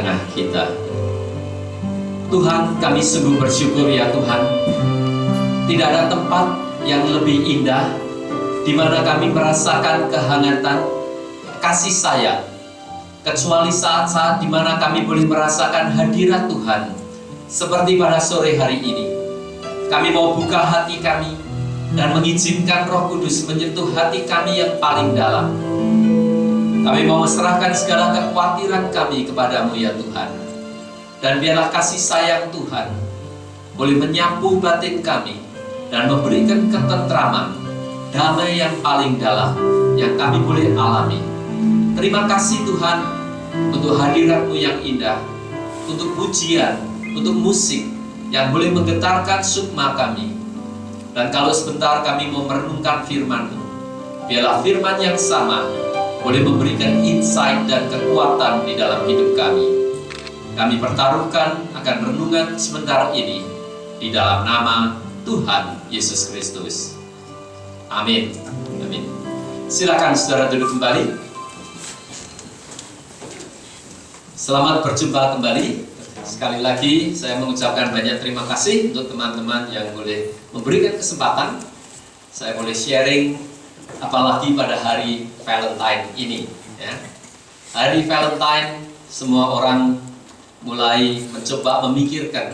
tengah kita. Tuhan, kami sungguh bersyukur ya Tuhan, tidak ada tempat yang lebih indah di mana kami merasakan kehangatan kasih sayang kecuali saat-saat di mana kami boleh merasakan hadirat Tuhan. Seperti pada sore hari ini, kami mau buka hati kami dan mengizinkan Roh Kudus menyentuh hati kami yang paling dalam. Kami mau serahkan segala kekhawatiran kami kepadamu ya Tuhan. Dan biarlah kasih sayang Tuhan boleh menyapu batin kami dan memberikan ketentraman, damai yang paling dalam yang kami boleh alami. Terima kasih Tuhan untuk hadirat-Mu yang indah, untuk pujian, untuk musik yang boleh menggetarkan sukma kami. Dan kalau sebentar kami mau merenungkan firman-Mu, biarlah firman yang sama boleh memberikan insight dan kekuatan di dalam hidup kami. Kami pertaruhkan akan renungan sebentar ini di dalam nama Tuhan Yesus Kristus. Amin. Amin. Silakan saudara duduk kembali. Selamat berjumpa kembali. Sekali lagi saya mengucapkan banyak terima kasih untuk teman-teman yang boleh memberikan kesempatan saya boleh sharing, apalagi pada hari Valentine ini ya. Hari Valentine semua orang mulai mencoba memikirkan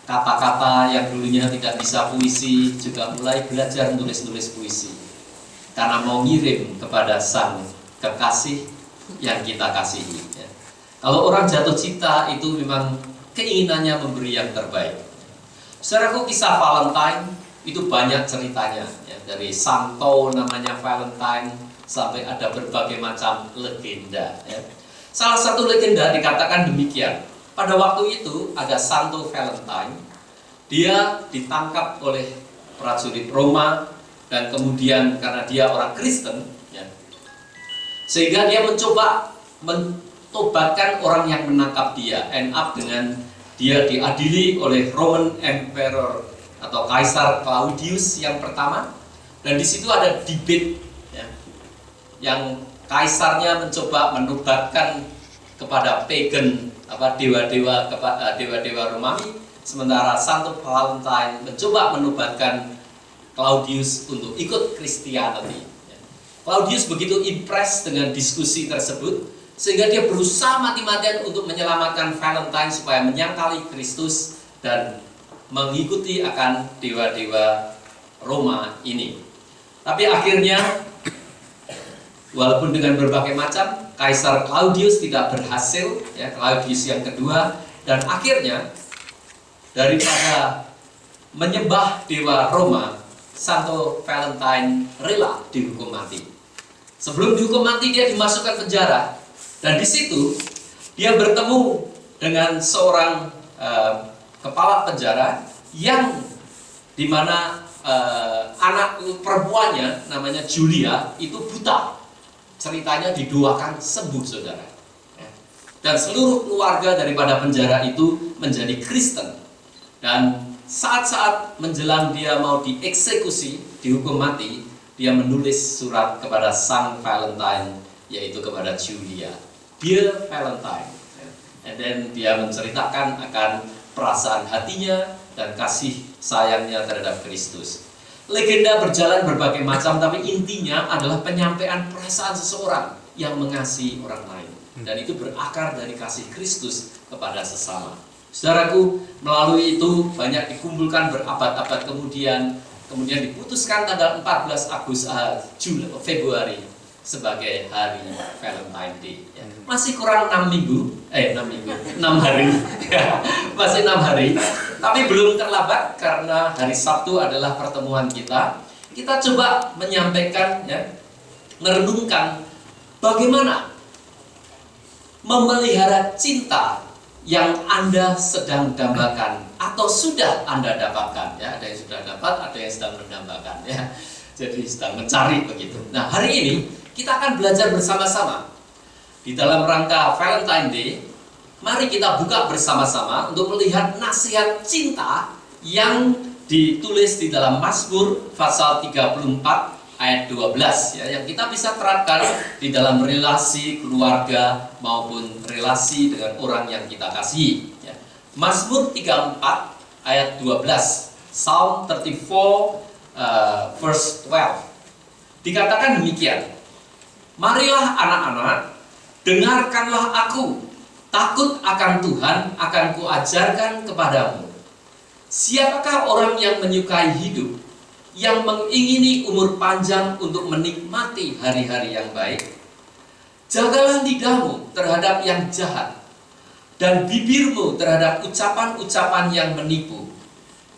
kata-kata yang dulunya tidak bisa puisi, juga mulai belajar nulis-nulis puisi karena mau ngirim kepada sang kekasih yang kita kasihi ya. Kalau orang jatuh cinta itu memang keinginannya memberi yang terbaik. Saudaraku, kisah Valentine itu banyak ceritanya ya. Dari Santo namanya Valentine sampai ada berbagai macam legenda ya. Salah satu legenda dikatakan demikian. Pada waktu itu ada Santo Valentine. Dia ditangkap oleh prajurit Roma dan kemudian karena dia orang Kristen ya, sehingga dia mencoba mentobatkan orang yang menangkap dia. End up dengan dia diadili oleh Roman Emperor atau Kaisar Claudius yang pertama. Dan di situ ada debate ya, yang kaisarnya mencoba menobatkan kepada pagan dewa-dewa Romawi, sementara Santo Valentine mencoba menobatkan Claudius untuk ikut Kristiani. Claudius begitu impress dengan diskusi tersebut sehingga dia berusaha mati-matian untuk menyelamatkan Valentine supaya menyangkali Kristus dan mengikuti akan dewa-dewa Roma ini. Tapi akhirnya walaupun dengan berbagai macam, Kaisar Claudius tidak berhasil ya, Claudius yang kedua, dan akhirnya daripada menyembah dewa Roma, Santo Valentine rela dihukum mati. Sebelum dihukum mati dia dimasukkan penjara dan di situ dia bertemu dengan seorang kepala penjara yang dimana anak perempuannya namanya Julia itu buta. Ceritanya didoakan sembuh saudara. Dan seluruh keluarga daripada penjara itu menjadi Kristen. Dan saat-saat menjelang dia mau dieksekusi, dihukum mati, dia menulis surat kepada sang Valentine, yaitu kepada Julia. Dear Valentine. And then dia menceritakan akan perasaan hatinya dan kasih sayangnya terhadap Kristus. Legenda berjalan berbagai macam, tapi intinya adalah penyampaian perasaan seseorang yang mengasihi orang lain. Dan itu berakar dari kasih Kristus kepada sesama. Saudaraku, melalui itu banyak dikumpulkan berabad-abad kemudian diputuskan tanggal 14 Februari sebagai hari Valentine Day. Masih kurang 6 hari. Masih 6 hari. Tapi belum terlambat karena hari Sabtu adalah pertemuan kita. Kita coba menyampaikan ya, merenungkan bagaimana memelihara cinta yang Anda sedang dambakan atau sudah Anda dapatkan ya. Ada yang sudah dapat, ada yang sedang mendambakan ya. Jadi sedang mencari begitu. Nah, hari ini kita akan belajar bersama-sama di dalam rangka Valentine Day. Mari kita buka bersama-sama untuk melihat nasihat cinta yang ditulis di dalam Mazmur pasal 34 ayat 12 ya, yang kita bisa terapkan di dalam relasi keluarga maupun relasi dengan orang yang kita kasihi ya. Mazmur 34 ayat 12, Psalm 34 verse 12 dikatakan demikian, marilah anak-anak, dengarkanlah aku, takut akan Tuhan akan kuajarkan kepadamu. Siapakah orang yang menyukai hidup, yang mengingini umur panjang untuk menikmati hari-hari yang baik? Jagalah lidahmu terhadap yang jahat, dan bibirmu terhadap ucapan-ucapan yang menipu.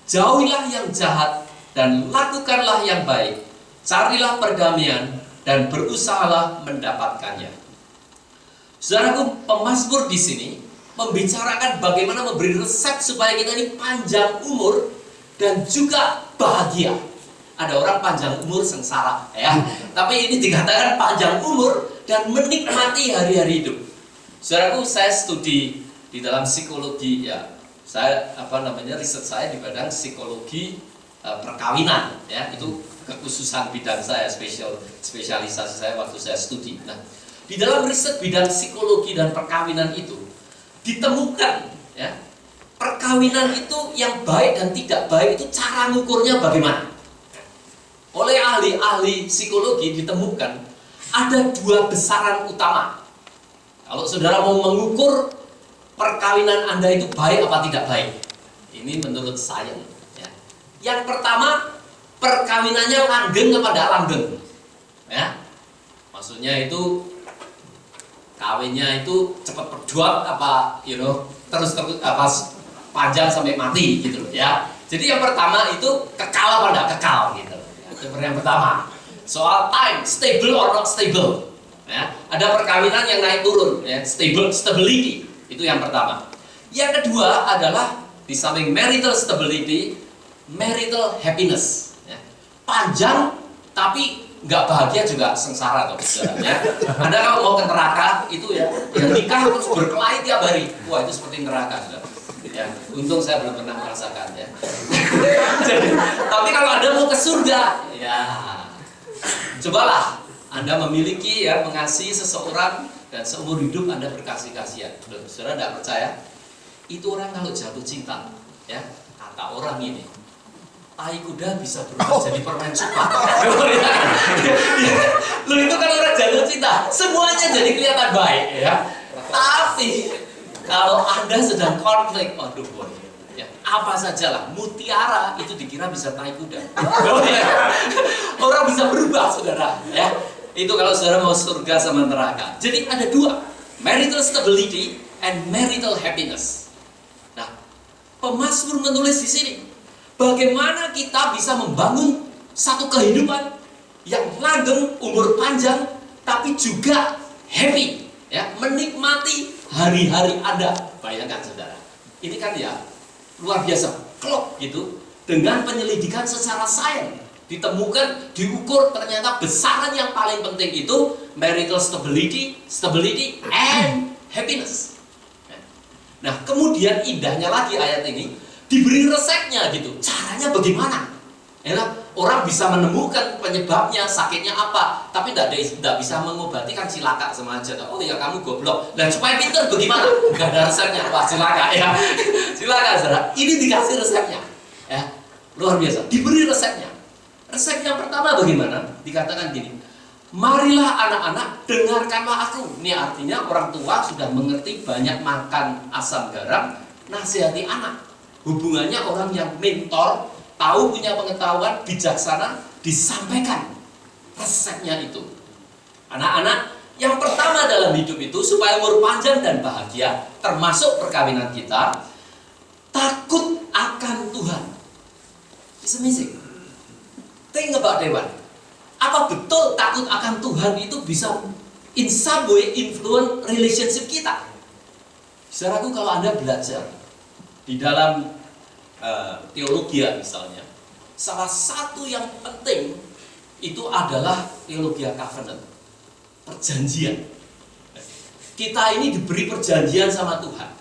Jauhilah yang jahat, dan lakukanlah yang baik. Carilah perdamaian, dan berusahalah mendapatkannya. Saudaraku, pemazmur di sini membicarakan bagaimana memberi resep supaya kita ini panjang umur dan juga bahagia. Ada orang panjang umur sengsara ya, tapi ini dikatakan panjang umur dan menikmati hari-hari hidup. Saudaraku, saya studi di dalam psikologi ya. Saya riset saya di bidang psikologi perkawinan ya. Itu kekhususan bidang saya, spesialisasi saya waktu saya studi. Nah, di dalam riset bidang psikologi dan perkawinan itu ditemukan ya, perkawinan itu yang baik dan tidak baik itu cara ngukurnya bagaimana. Oleh ahli-ahli psikologi ditemukan ada dua besaran utama. Kalau saudara mau mengukur perkawinan Anda itu baik apa tidak baik, ini menurut sains ya. Yang pertama, perkawinannya langgeng apa tidak langgeng ya. Maksudnya itu kawinnya itu cepat berjuang apa terus apa panjang sampai mati gitu ya. Jadi yang pertama itu kekal apa tidak kekal gitu. Itu yang pertama. Soal time, stable or not stable ya. Ada perkawinan yang naik turun ya, stability itu yang pertama. Yang kedua adalah di samping marital stability, marital happiness ya. Panjang tapi nggak bahagia juga sengsara tuh ya. Anda kalau mau ke neraka itu ya, yang nikah terus berkelahi tiap hari, wah itu seperti neraka sudah. Ya, untung saya belum pernah merasakan ya. Jadi, tapi kalau Anda mau ke surga, ya cobalah Anda memiliki ya, mengasihi seseorang dan seumur hidup Anda berkasih-kasihan. Saudara tidak percaya? Itu orang kalau jatuh cinta, ya kata orang ini, tai kuda bisa berubah jadi permen supa. Lu itu kan orang jatuh cinta, semuanya jadi kelihatan baik ya. Tapi kalau Anda sedang konflik, aduh boy, ya, apa sajalah, mutiara itu dikira bisa tai kuda. Orang bisa berubah, saudara. Ya, itu kalau saudara mau surga sama neraka. Jadi ada dua, marital stability and marital happiness. Nah, pemazmur menulis di sini, bagaimana kita bisa membangun satu kehidupan yang langgeng, umur panjang, tapi juga happy, ya, menikmati hari-hari Anda. Bayangkan saudara, ini kan ya luar biasa, klop gitu. Dengan penyelidikan secara sains ditemukan, diukur, ternyata besaran yang paling penting itu marital stability and happiness. Nah, kemudian indahnya lagi ayat ini diberi resepnya gitu. Caranya bagaimana? Ya, orang bisa menemukan penyebabnya, sakitnya apa, tapi tidak bisa mengobati, kan cilaka sama aja. Oh ya kamu goblok. Dan supaya pintar bagaimana? Gak ada resepnya. Wah cilaka ya. Cilaka saudara. Ini dikasih resepnya. Ya, luar biasa. Diberi resepnya. Resep yang pertama bagaimana? Dikatakan gini, marilah anak-anak, dengarkanlah aku. Ini artinya orang tua sudah mengerti, banyak makan asam garam, nasihati anak. Hubungannya orang yang mentor, tahu, punya pengetahuan, bijaksana, disampaikan resepnya itu. Anak-anak, yang pertama dalam hidup itu supaya umur panjang dan bahagia, termasuk perkawinan kita, takut akan Tuhan. It's amazing. Think about that one. Apa betul takut akan Tuhan itu bisa in some way influence relationship kita? Saudaraku, kalau Anda belajar di dalam teologi misalnya, salah satu yang penting itu adalah teologi covenant, perjanjian. Kita ini diberi perjanjian sama Tuhan.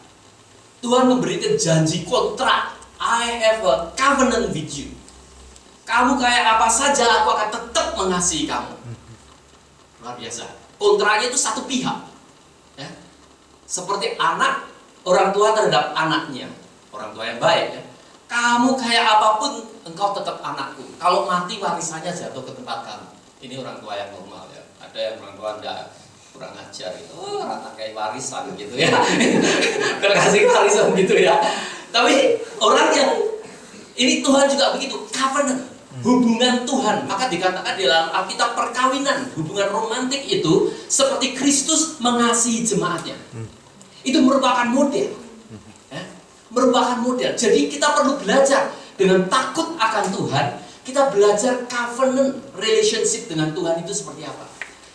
Tuhan memberikan janji kontrak. I have a covenant with you. Kamu kayak apa saja, aku akan tetap mengasihi kamu. Luar biasa. Kontranya itu satu pihak. Ya. Seperti anak, orang tua terhadap anaknya. Orang tua yang baik. Ya. Kamu kayak apapun, engkau tetap anakku. Kalau mati warisannya jatuh ke tempat kamu. Ini orang tua yang normal ya. Ada yang orang tua enggak, kurang ajar itu. Oh, rata kayak warisan gitu ya. Kasih warisan gitu ya. Tapi orang yang ini Tuhan juga begitu, covenant. Hubungan Tuhan, maka dikatakan di dalam Alkitab perkawinan, hubungan romantik itu seperti Kristus mengasihi jemaatnya. Itu merupakan model, ya, merupakan model. Jadi kita perlu belajar dengan takut akan Tuhan. Kita belajar covenant relationship dengan Tuhan itu seperti apa.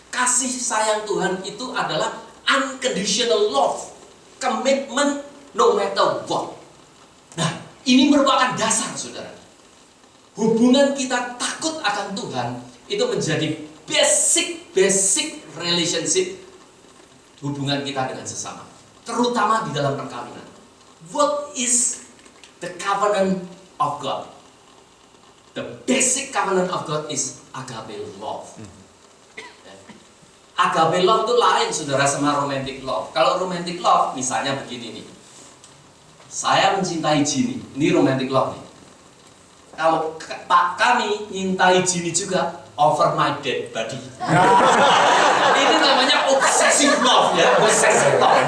Kasih sayang Tuhan itu adalah unconditional love, commitment no matter what. Nah, ini merupakan dasar, saudara. Hubungan kita takut akan Tuhan itu menjadi basic relationship hubungan kita dengan sesama, terutama di dalam perkawinan. What is the covenant of God? The basic covenant of God is agape love. Agape love itu lain, saudara, sama romantic love. Kalau romantic love, misalnya begini nih, saya mencintai Jini, ini romantic love nih. Kalau kami nyintai Jini juga over my dead body. Ini namanya obsessive love ya, obsessive love.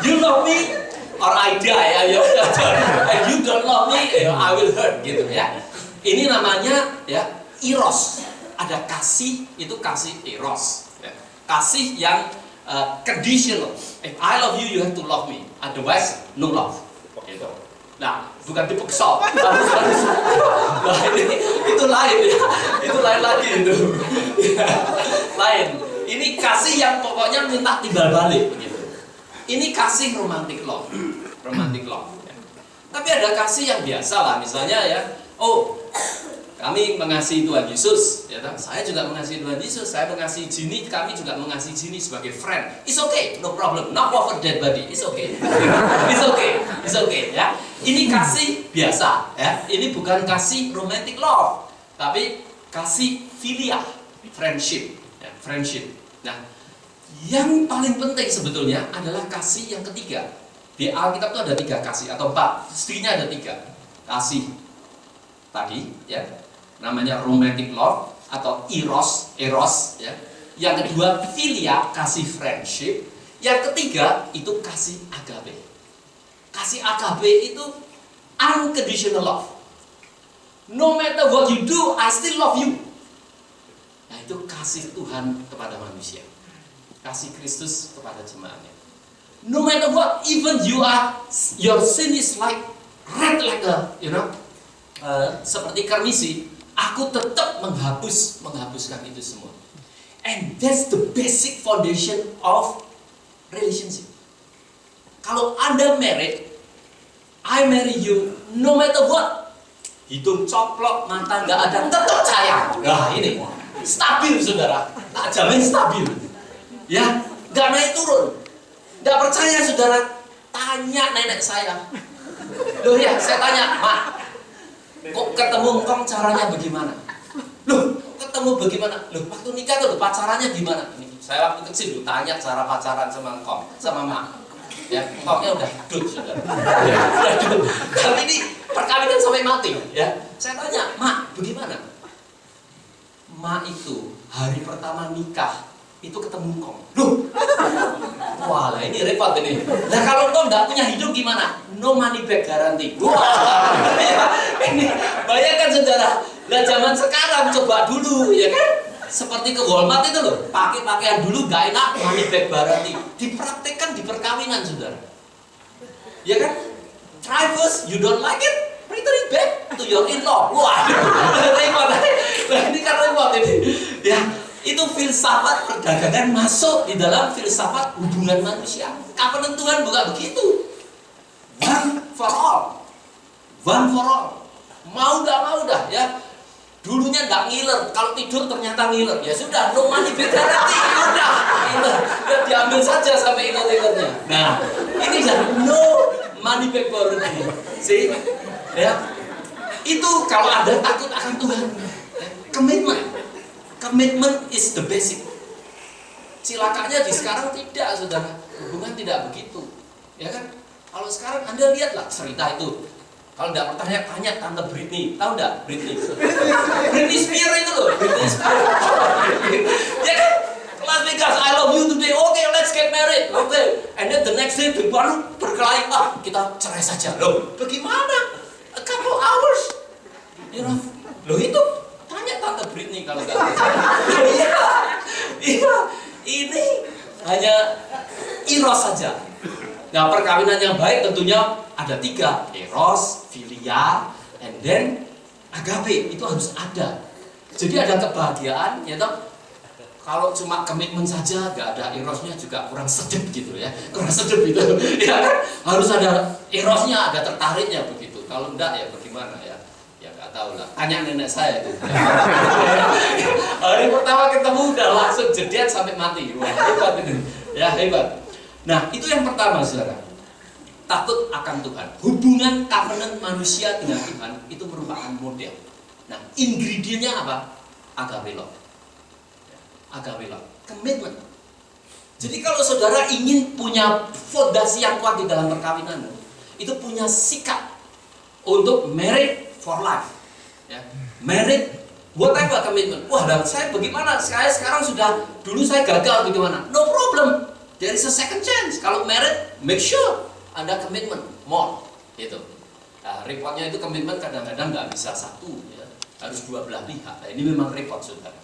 You love me or I die, you don't love me, I will hurt gitu ya. Ini namanya ya eros. Ada kasih, itu kasih eros. Ya. Kasih yang conditional. If I love you, you have to love me. Otherwise, no love. Gitu. Nah, bukan dipaksa. Nah, itu lain ya. Itu lain lagi itu. Ya, lain. Ini kasih yang pokoknya minta timbal balik begitu. Ini kasih romantic love. Romantic love. Ya. Tapi ada kasih yang biasa lah, misalnya ya. Oh, kami mengasihi Tuhan Yesus, ya kan? Saya juga mengasihi Tuhan Yesus. Saya mengasihi Jini, kami juga mengasihi Jini sebagai friend. It's okay, no problem. Not over dead body. It's okay. It's okay. It's okay. Ya, ini kasih biasa. Ya, ini bukan kasih romantic love, tapi kasih filia, friendship. Ya, friendship. Nah, yang paling penting sebetulnya adalah kasih yang ketiga. Di Alkitab itu ada 3 kasih atau 4. Pastinya ada 3 kasih. Tadi, ya. Namanya romantic love atau eros ya. Yang kedua philia, kasih friendship. Yang ketiga itu kasih agape. Kasih agape itu unconditional love. No matter what you do, I still love you. Nah, itu kasih Tuhan kepada manusia. Kasih Kristus kepada jemaatnya. No matter what, even your sin is like red like a, seperti karmisi. Aku tetap menghapuskan itu semua. And that's the basic foundation of relationship. Kalau Anda married, I marry you, no matter what. Hidung coplok, mata nggak ada, tetap sayang. Nah ini, stabil saudara. Tak jamin stabil. Ya, nggak naik turun. Nggak percaya saudara, tanya nenek saya. Loh ya, saya tanya, Mak, kok ketemu engkong caranya bagaimana? Loh, ketemu bagaimana? Loh, waktu nikah tuh pacarannya gimana? Ini saya waktu kecil tanya cara pacaran sama engkong, sama Mak. Ya, engkongnya udah dud sudah. Udah dud. Tapi ini perkawinan sampai mati, ya. Saya tanya, Mak, bagaimana? Mak itu hari pertama nikah itu ketemu engkong. Loh, wah lah ini repot ini. Nah kalau engkong nggak punya hidup gimana? No money back guarantee. Wah, ini bayangkan saudara. Nah zaman sekarang coba dulu, ya kan? Seperti ke Walmart itu loh, pakai pakaian dulu nggak enak, money back guarantee. Dipraktekkan di perkawinan saudara. Ya kan? Try first, you don't like it, return it back to your in-law. Wah, repot. Nah ini kan repot ini. Ya. Itu filsafat perdagangan masuk di dalam filsafat hubungan manusia. Covenant Tuhan bukan begitu. One for all. One for all. Mau gak mau dah ya. Dulunya gak ngiler, kalau tidur ternyata ngiler. Ya sudah, no money back guarantee. Udah, ngiler. Ya diambil saja sampai ngiler-ngilernya. Nah, ini jadi no money back guarantee. See? Ya. Itu kalau Anda takut akan Tuhan. Komitmen is the basic. Cilakanya di sekarang tidak, saudara. Hubungan tidak begitu, ya kan? Kalau sekarang Anda lihatlah cerita itu. Kalau tidak pertanyaan, tanya Tante Britney, tahu nggak Britney? Britney Spears itu loh, Britney Spears. Ya kan? Las Vegas, I love you today. Okay, let's get married. Okay, and then the next day baru berkelahi, kita cerai saja. Loh, bagaimana? A couple hours, you know? Loh itu, tanya Tante Britney kalau nggak percaya. Iya, ini hanya eros saja. Nah, perkawinan yang baik tentunya ada 3, eros, filia, and then agape, itu harus ada. Jadi ada kebahagiaan, ya toh. Kalau cuma komitmen saja, gak ada erosnya juga kurang sedep gitu ya, kurang sedep itu. Ya kan, harus ada erosnya, ada tertariknya begitu. Kalau enggak ya bagaimana ya? Ya gak tahu lah. Tanya nenek saya itu. Hari pertama ketemu udah langsung jadian sampai mati. Wah, hebat itu. Ya hebat. Nah, itu yang pertama, saudara. Takut akan Tuhan. Hubungan covenant manusia dengan Tuhan itu merupakan model. Nah, ingredientnya apa? Agape love. Agape love. Komitmen. Jadi kalau saudara ingin punya fondasi yang kuat di dalam perkawinanmu, itu punya sikap untuk married for life. Ya. Married whatever commitment. Wah, dan saya bagaimana? Saya sekarang sudah, dulu saya gagal bagaimana? No problem. There is a second chance. Kalau married, make sure ada komitmen, more, gitu. Nah, repotnya itu komitmen kadang-kadang nggak bisa satu, ya. Harus dua belah pihak. Nah, ini memang repot, saudara.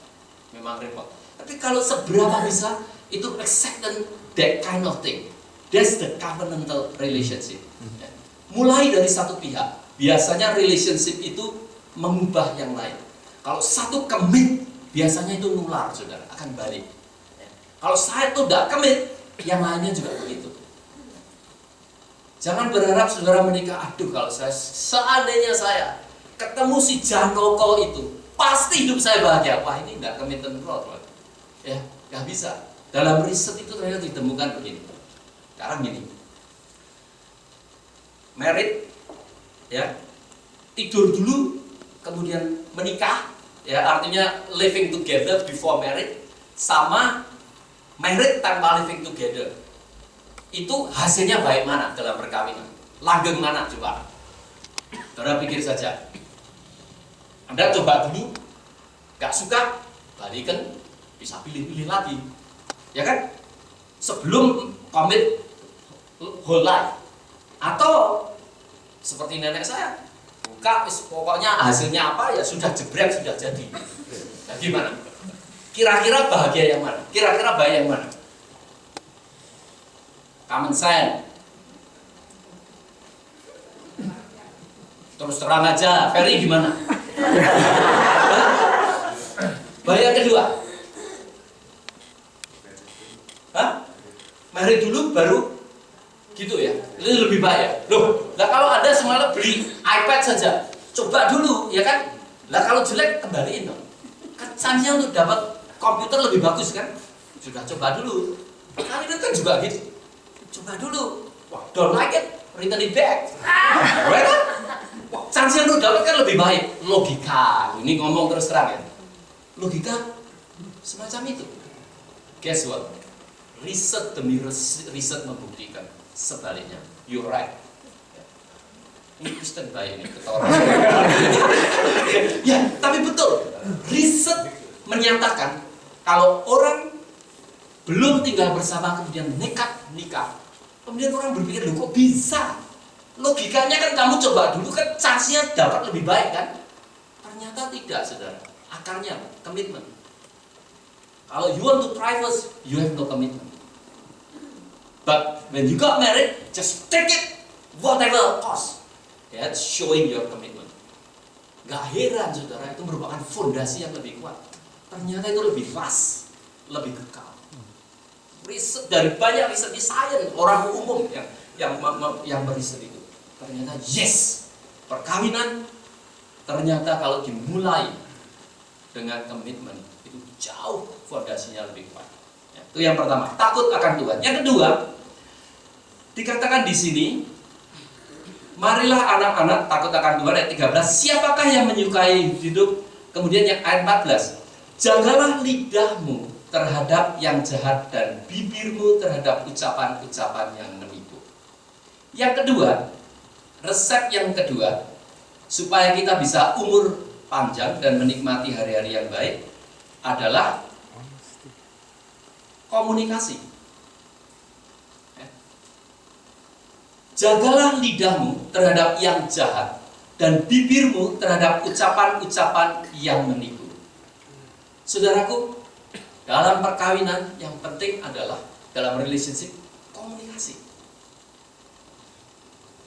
Memang repot. Tapi kalau seberapa bisa, itu accept that kind of thing. That's the covenantal relationship. Ya. Mulai dari satu pihak. Biasanya relationship itu mengubah yang lain. Kalau satu commit, biasanya itu nular, saudara, akan balik. Ya. Kalau saya tuh tidak commit, yang lainnya juga begitu. Jangan berharap saudara menikah, aduh kalau seandainya saya ketemu si Janoko itu, pasti hidup saya bahagia. Wah, ini enggak commitment growth. Ya, nggak bisa. Dalam riset itu ternyata ditemukan begini. Sekarang gini. Married, ya, tidur dulu, kemudian menikah, ya, artinya living together before married, sama married tanpa living together. Itu hasilnya baik mana dalam perkawinan? Langgeng mana coba? Saudara pikir saja. Anda coba dulu, gak suka, balikan, bisa pilih-pilih lagi, ya kan? Sebelum komit whole life. Atau seperti nenek saya, buka, pokoknya hasilnya apa ya sudah jebrek, sudah jadi. Nah, gimana? Kira-kira bahagia yang mana? Kira-kira baik yang mana? Common sense. Terus terang aja, Ferry gimana? Baik yang kedua. Mari dulu baru gitu ya. Itu lebih baik ya. Loh, lah kalau Anda semalam beli iPad saja, coba dulu ya kan? Lah kalau jelek kembaliin dong. Kan chance-nya untuk dapat komputer lebih bagus kan? Sudah coba dulu. Kali itu kan juga gitu. Coba dulu. Wah, don't like it, return it back. Right? Wah, chance-nya untuk dapat kan lebih baik. Logika. Ini ngomong terus terang ya. Logika semacam itu. Guess what? Riset demi riset membuktikan sebaliknya. You're right. Ini Kristen baik ini ketawa. Ya, tapi betul. Riset menyatakan kalau orang belum tinggal bersama kemudian nekat nikah, kemudian orang berpikir, loh kok bisa? Logikanya kan kamu coba dulu kan chance-nya dapat lebih baik kan? Ternyata tidak, saudara. Akarnya komitmen. Kalau you want to try first, you have no commitment. But when you got married, just take it, whatever cost. That's showing your commitment. Gak heran, saudara, itu merupakan fondasi yang lebih kuat. Ternyata itu lebih last, lebih kekal. Riset dari banyak riset di sains, orang umum yang beriset itu. Ternyata yes, perkawinan ternyata kalau dimulai dengan komitmen itu jauh fondasinya lebih kuat. Ya, itu yang pertama, takut akan Tuhan. Yang kedua, dikatakan di sini marilah anak-anak takut akan Tuhan, ayat 13. Siapakah yang menyukai hidup? Kemudian yang ayat 14. Jagalah lidahmu terhadap yang jahat dan bibirmu terhadap ucapan-ucapan yang menipu. Yang kedua, resep yang kedua supaya kita bisa umur panjang dan menikmati hari-hari yang baik adalah komunikasi. Jagalah lidahmu terhadap yang jahat dan bibirmu terhadap ucapan-ucapan yang menipu. Saudaraku, dalam perkawinan yang penting adalah dalam relationship komunikasi.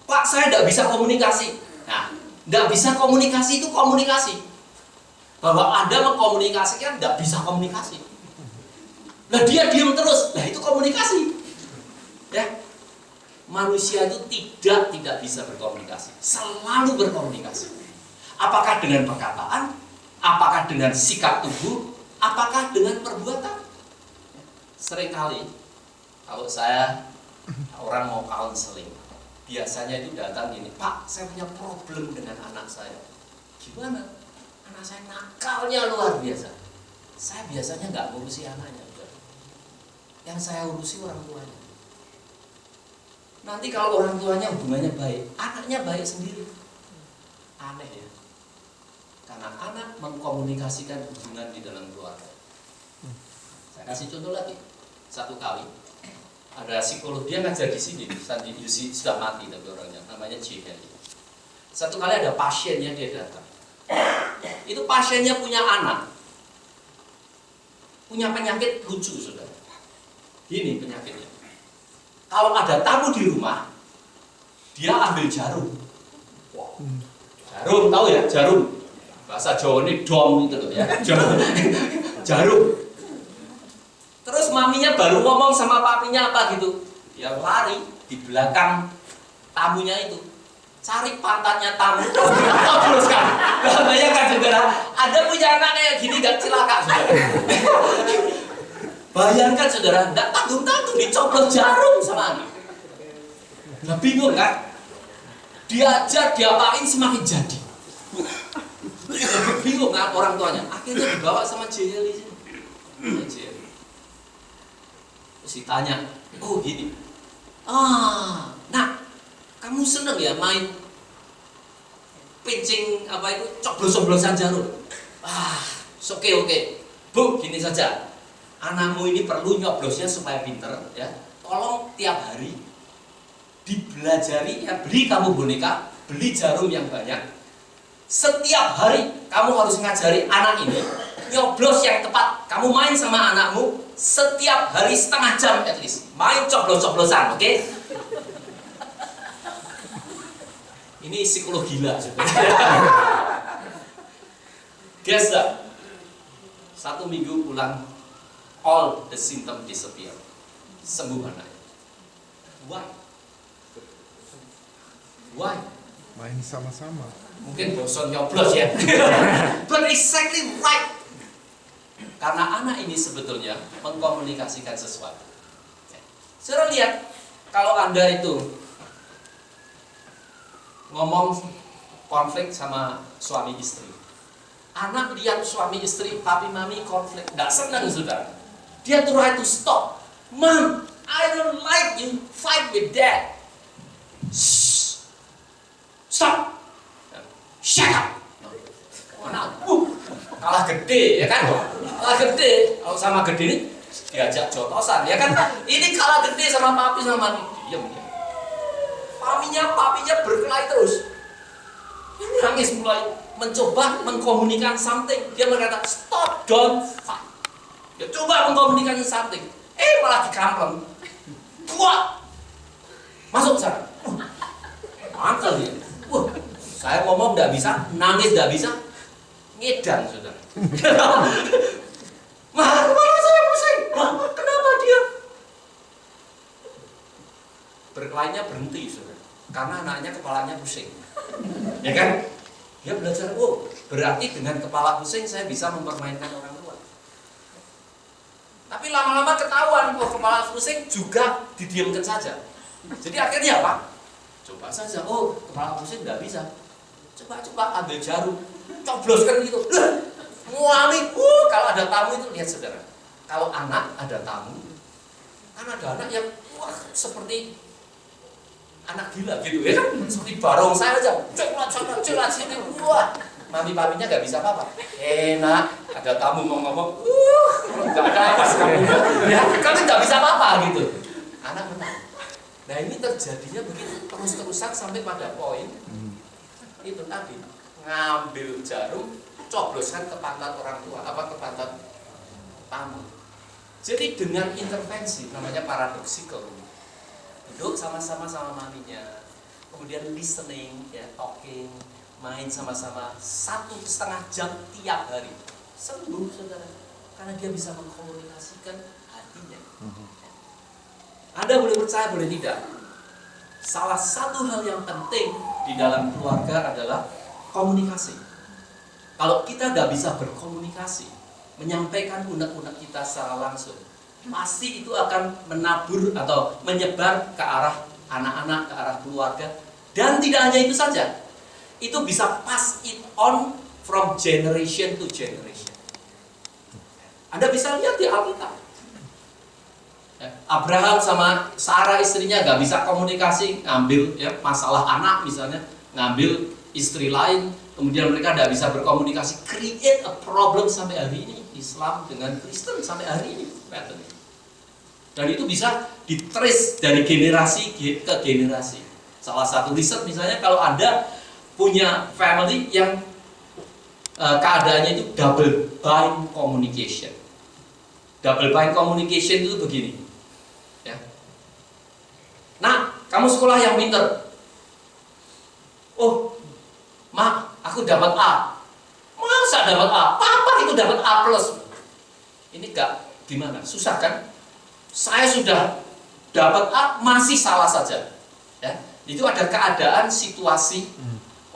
Pak, saya tidak bisa komunikasi. Nah, tidak bisa komunikasi itu komunikasi. Bahwa Anda mengkomunikasikan tidak bisa komunikasi. Nah, dia diam terus. Nah, itu komunikasi. Ya. Manusia itu tidak bisa berkomunikasi, selalu berkomunikasi. Apakah dengan perkataan, apakah dengan sikap tubuh, apakah dengan perbuatan. Seringkali kalau orang mau counseling, biasanya itu datang gini, Pak, saya punya problem dengan anak saya. Gimana? Anak saya nakalnya luar biasa. Saya biasanya nggak ngurusi anaknya, yang saya urusi orang tuanya. Nanti kalau orang tuanya hubungannya baik, anaknya baik sendiri. Aneh ya. Karena anak mengkomunikasikan hubungan di dalam keluarga. Saya kasih contoh lagi. Satu kali ada psikolog, dia ngajar di sini, Sandy Yusi, sudah mati tapi orangnya, namanya J. Henry. Satu kali ada pasiennya, dia datang. Itu pasiennya punya anak, punya penyakit lucu, saudara. Ini penyakitnya. Kalau ada tamu di rumah, dia ambil jarum. Jarum, tahu ya? Jarum. Bahasa Jawa ini dom itu loh ya. Jarum. Terus maminya baru ngomong sama papinya apa gitu. Dia lari di belakang tamunya itu. Cari pantatnya tamu. Terus kan. Bayangkan saudara, Anda punya anak kayak gini gak celaka saudara. Bayangkan saudara, nggak tanggung-tanggung dicopot jarum sama anak. Nah, bingung kan? Diajar, diapain semakin jadi. Bingung kan orang tuanya. Akhirnya dibawa sama Jerry sini. Terus ditanya, oh gini. Nah, kamu seneng ya main pincing apa itu coblos-coblosan jarum? Oke. Bu, gini saja. Anakmu ini perlu nyoblosnya supaya pinter, ya. Tolong tiap hari dibelajari, ya, beli kamu boneka, beli jarum yang banyak. Setiap hari kamu harus ngajari anak ini nyoblos yang tepat. Kamu main sama anakmu setiap hari setengah jam at least. Main coblos-coblosan, oke? Ini psikolog gila sebenarnya. Guess that. 1 minggu pulang, all the symptom disappear. Sembuh anaknya. Why? Main sama-sama. Mungkin bosan nyoblos ya. But exactly right. Karena anak ini sebetulnya mengkomunikasikan sesuatu. Saudara lihat, kalau Anda itu ngomong konflik sama suami istri. Anak lihat suami istri, papi mami konflik, nggak senang saudara. Dia try to stop. Mom, I don't like you fight with dad. Shh. Stop. Shut up. Anak, kalah gede ya kan? Kalah gede. Kalau sama gede ini diajak jotosan ya kan? Ini kalah gede sama papi sama mami. Diam ya. Papinya berkelahi terus. Nangis mulai mencoba mengkomunikasikan something. Dia berkata, stop, don't fight. Dia coba mengkomunikasikan something. Malah dikampung. Buat. Masuk sana. Mantel dia. Saya ngomong tidak bisa, nangis tidak bisa, ngedang saudara. Malah saya pusing. Kenapa dia? Berkelahinya berhenti saudara. Karena anaknya kepalanya pusing. Ya kan? Dia belajar, berarti dengan kepala pusing saya bisa mempermainkan orang tua. Tapi lama-lama ketahuan, kepala pusing juga didiamkan saja. Jadi akhirnya apa? Coba saja, oh kepala pusing nggak bisa. Coba ambil jarum, cobloskan gitu. Muami, kalau ada tamu itu lihat saudara. Kalau anak ada tamu, kan ada anak yang wah seperti anak gila gitu ya kan, seperti barongsai aja, celat sini, wah, mami papinya nggak bisa apa-apa. Enak, ada tamu mau ngomong, nggak ada apa kamu, ya kan nggak bisa apa-apa gitu. Anak menang. Nah ini terjadinya begitu terus-terusan sampai pada poin itu tadi ngambil jarum, cobloskan ke pantat orang tua, ke pantat tamu. Jadi dengan intervensi namanya paradoksikal. Duduk sama-sama sama maminya, kemudian listening, ya, talking, main sama-sama 1,5 jam tiap hari, sembuh saudara, karena dia bisa mengkomunikasikan hatinya. Anda boleh percaya boleh tidak, salah satu hal yang penting di dalam keluarga adalah komunikasi. Kalau kita tidak bisa berkomunikasi, menyampaikan unek-unek kita secara langsung, pasti itu akan menabur atau menyebar ke arah anak-anak, ke arah keluarga. Dan tidak hanya itu saja, itu bisa pass it on from generation to generation. Anda bisa lihat di Alkitab, Abraham sama Sarah istrinya gak bisa komunikasi, ngambil ya, masalah anak misalnya, ngambil istri lain, kemudian mereka tidak bisa berkomunikasi, create a problem sampai hari ini. Islam dengan Kristen sampai hari ini. Dan itu bisa ditrace dari generasi ke generasi. Salah satu riset misalnya, kalau Anda punya family yang keadaannya itu double bind communication. Double bind communication itu begini, ya. Nah, kamu sekolah yang pinter. Oh, Ma, aku dapat A. Masa dapat A? Papa itu dapat A plus. Ini gak gimana? Susah kan? Saya sudah dapat A, masih salah saja. Ya, itu ada keadaan situasi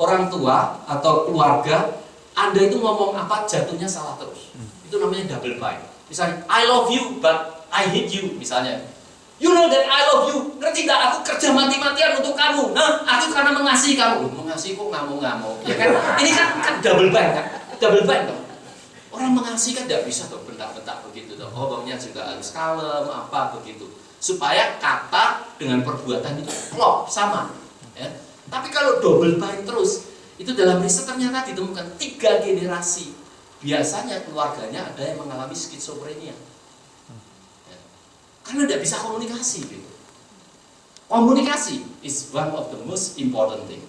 orang tua atau keluarga, Anda itu ngomong apa jatuhnya salah terus. Itu namanya double bind. Misalnya, I love you but I hate you misalnya. You know that I love you. Ngerti gak? Aku kerja mati-matian untuk kamu. Nah, aku karena mengasihi kamu. Mengasihi kok ngamuk-ngamuk. Ya kan? Ini kan double bind kan? Double bind dong. Orang mengasihi kan tidak bisa tuh bentak-bentak begitu tuh. Ngomongnya juga harus kalem apa begitu. Supaya kata dengan perbuatan itu klop sama. Ya. Tapi kalau double bind terus, itu dalam riset ternyata ditemukan 3 generasi. Biasanya keluarganya ada yang mengalami skizofrenia. Karena tidak bisa komunikasi gitu. Komunikasi is one of the most important thing.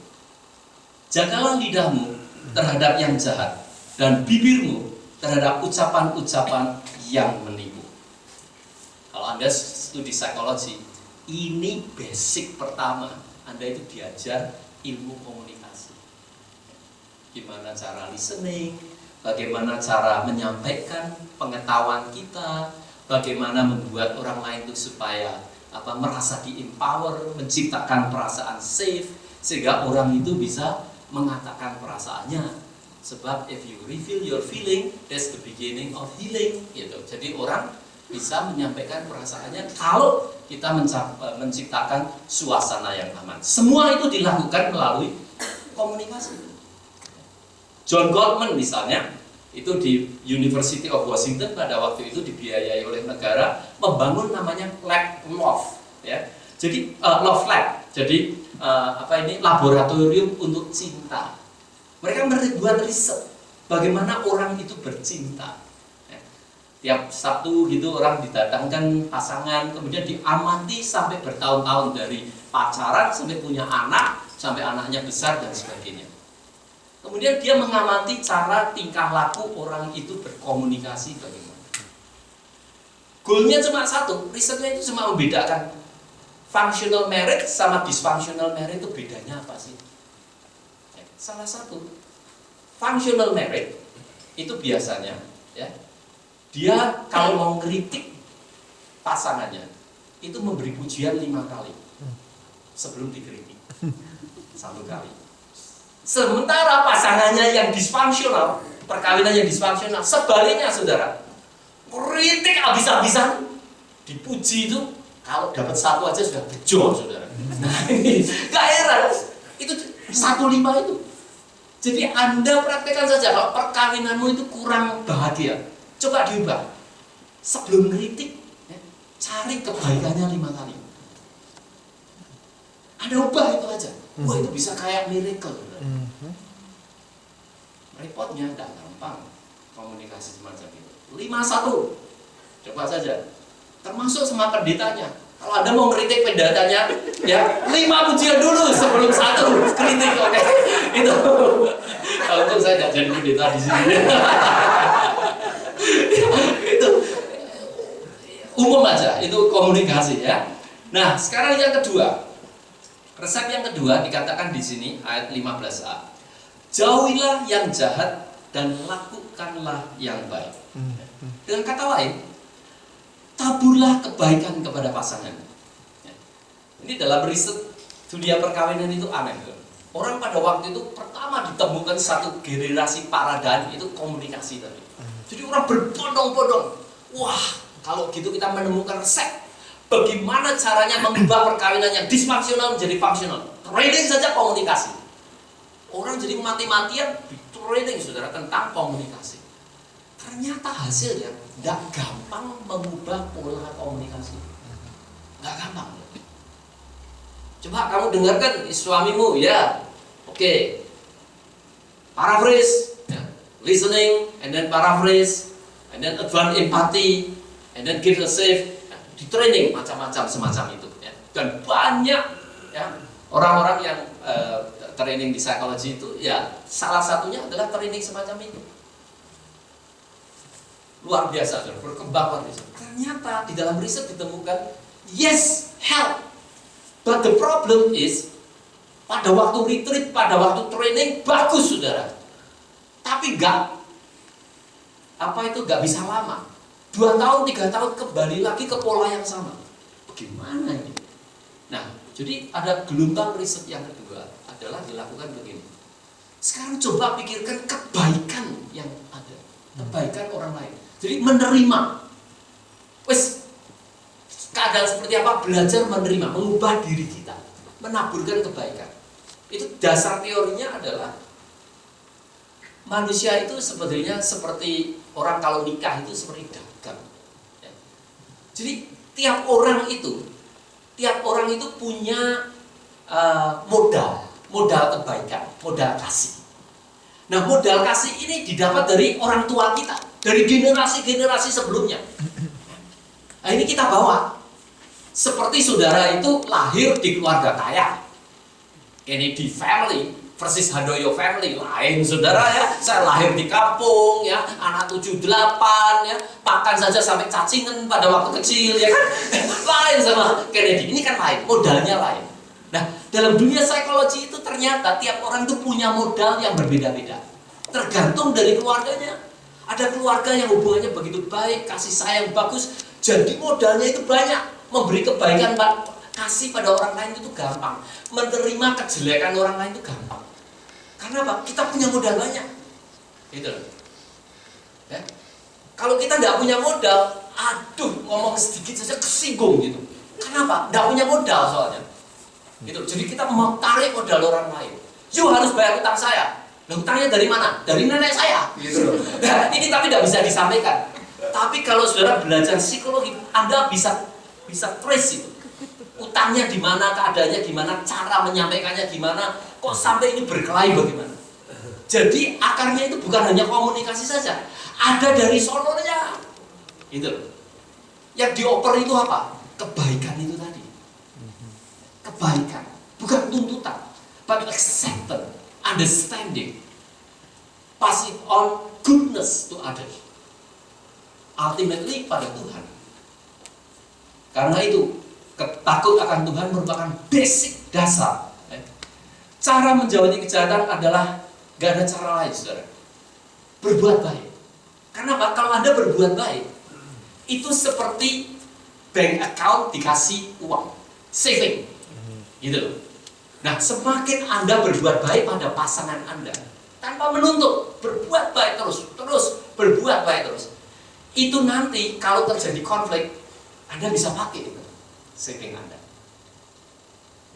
Jagalah lidahmu terhadap yang jahat dan bibirmu terhadap ucapan-ucapan yang menipu. Kalau Anda studi psikologi, ini basic pertama. Anda itu diajar ilmu komunikasi. Gimana cara listening, bagaimana cara menyampaikan pengetahuan kita, bagaimana membuat orang lain itu supaya merasa di-empower, menciptakan perasaan safe, sehingga orang itu bisa mengatakan perasaannya. Sebab if you reveal your feeling, that's the beginning of healing. Gitu. Jadi orang bisa menyampaikan perasaannya kalau kita menciptakan suasana yang aman. Semua itu dilakukan melalui komunikasi. John Gottman misalnya, itu di University of Washington pada waktu itu dibiayai oleh negara membangun namanya lab love, ya. Jadi love lab. Jadi laboratorium untuk cinta. Mereka membuat riset bagaimana orang itu bercinta. Ya. Tiap Sabtu gitu orang didatangkan pasangan, kemudian diamati sampai bertahun-tahun dari pacaran sampai punya anak, sampai anaknya besar dan sebagainya. Kemudian dia mengamati cara tingkah laku orang itu berkomunikasi bagaimana. Goalnya cuma satu, risetnya itu cuma membedakan functional marriage sama dysfunctional marriage itu bedanya apa sih? Salah satu, functional marriage itu biasanya ya, dia kalau mau kritik pasangannya itu memberi pujian 5 kali sebelum dikritik. 1 kali. Sementara pasangannya yang disfungsional, perkawinan yang disfungsional, sebaliknya saudara, kritik habis-habisan, dipuji itu kalau dapat 1 aja sudah bejo saudara. Nah ini, gak heran, itu 15 itu. Jadi Anda praktekkan saja, kalau perkawinanmu itu kurang bahagia, coba diubah. Sebelum kritik, ya, cari kebaikannya 5 kali. Anda ubah itu aja. Wah itu bisa kayak miracle. Repotnya tidak gampang komunikasi semacam itu. 5-1, coba saja. Termasuk sama pendetanya. Kalau Anda mau ngeritik pendetanya, ya 5 pujian dulu sebelum 1 kritik, oke? Itu. Kalau untuk saya tidak jadi pendeta di sini. Itu umum aja, itu komunikasi ya. Nah, sekarang yang kedua. Resep yang kedua dikatakan di sini ayat 15a. Jauhilah yang jahat dan lakukanlah yang baik. Dengan kata lain, taburlah kebaikan kepada pasangan. Ini dalam riset dunia perkawinan itu aneh. Orang pada waktu itu pertama ditemukan satu generasi paradigm itu komunikasi tadi. Jadi orang berbondong-bondong. Wah, kalau gitu kita menemukan resep bagaimana caranya mengubah perkawinan yang disfungsional menjadi fungsional. Training saja komunikasi. Orang jadi mati-matian di training saudara tentang komunikasi. Ternyata hasilnya tidak gampang mengubah pola komunikasi. Nggak gampang. Coba kamu dengarkan suamimu ya. Oke. Paraphrase, ya. Listening, and then paraphrase, and then advance empathy, and then give a safe. Ya. Di training macam-macam semacam itu. Ya. Dan banyak ya orang-orang yang training di psikologi itu ya salah satunya adalah training semacam itu. Luar biasa, berkembang luar biasa. Ternyata di dalam riset ditemukan yes, help. But the problem is pada waktu retreat, pada waktu training bagus saudara. Tapi enggak bisa lama. 2 tahun, 3 tahun kembali lagi ke pola yang sama. Bagaimana ini? Nah, jadi ada gelombang riset yang kedua adalah dilakukan begini. Sekarang coba pikirkan kebaikan yang ada, kebaikan orang lain. Jadi menerima. Wes, keadaan seperti apa? Belajar menerima, mengubah diri kita, menaburkan kebaikan. Itu dasar teorinya adalah manusia itu sebetulnya seperti orang kalau nikah itu seperti dagang. Ya. Jadi tiap orang itu punya modal kebaikan, modal kasih. Nah, modal kasih ini didapat dari orang tua kita, dari generasi-generasi sebelumnya. Nah, ini kita bawa. Seperti saudara itu lahir di keluarga kaya, Kennedy family versus Handoyo family, lain saudara ya. Saya lahir di kampung ya, anak 78 ya, makan saja sampai cacingan pada waktu kecil ya kan. Lain sama Kennedy, ini kan lain, modalnya lain. Nah, dalam dunia psikologi itu ternyata tiap orang itu punya modal yang berbeda-beda. Tergantung dari keluarganya. Ada keluarga yang hubungannya begitu baik, kasih sayang bagus, jadi modalnya itu banyak. Memberi kebaikan, kasih pada orang lain itu gampang. Menerima kejelekan orang lain itu gampang. Karena apa? Kita punya modal banyak. Gitu loh. Ya? Kalau kita tidak punya modal, aduh, ngomong sedikit saja kesinggung gitu. Kenapa? Tidak punya modal soalnya. Gitu. Jadi kita mau tarik modal orang lain. You harus bayar utang saya. Nah, utangnya dari mana? Dari nenek saya. Gitu loh. Nah, ini tapi tidak bisa disampaikan. Tapi kalau saudara belajar psikologi, Anda bisa trace itu. Utangnya di mana, keadaannya gimana, cara menyampaikannya gimana, kok sampai ini berkelahi bagaimana. Jadi akarnya itu bukan hanya komunikasi saja, ada dari sononya. Itu loh. Yang dioper itu apa? Kebaikan itu tadi. Kebaikan, bukan tuntutan, but acceptance, understanding, passing on goodness to others. Ultimately pada Tuhan. Karena itu takut akan Tuhan merupakan basic dasar. Cara menjauhi kejahatan adalah gak ada cara lain, saudara. Berbuat baik. Karena apa? Kalau Anda berbuat baik, itu seperti bank account dikasih uang, saving, gitu loh. Nah, semakin Anda berbuat baik pada pasangan Anda, tanpa menuntut, berbuat baik terus berbuat baik terus. Itu nanti kalau terjadi konflik, Anda bisa pakai itu saving Anda.